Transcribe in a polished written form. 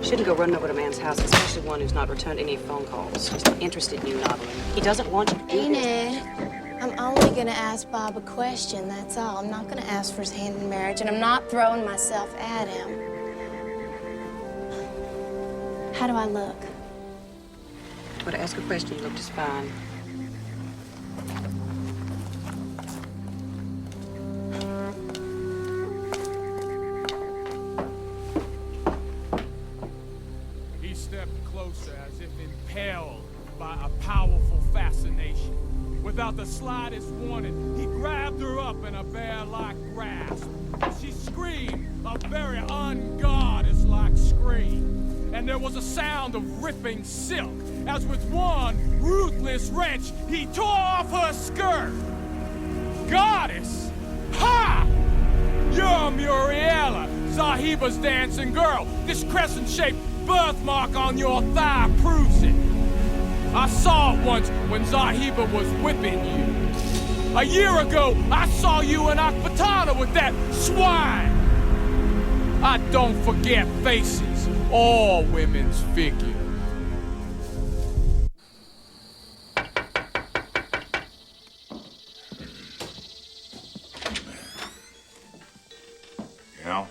Shouldn't go running over to a man's house, especially one who's not returned any phone calls. Just interested in you noveling. He doesn't want you to do this. Enid, I'm only gonna ask Bob a question, that's all. I'm not gonna ask for his hand in marriage, and I'm not throwing myself at him. How do I look? Well, to ask a question, you look just fine. He stepped closer as if impelled by a powerful fascination. Without the slightest warning, he grabbed her up in a bear-like grasp. She screamed a very ungoddess-like scream. And there was a sound of ripping silk, as with one ruthless wrench, he tore off her skirt. Goddess! Ha! You're Muriela, Zahiba's dancing girl. This crescent-shaped birthmark on your thigh proves it. I saw it once when Zahiba was whipping you. A year ago, I saw you in Akbatana with that swine. I don't forget faces, or women's figures. Yeah?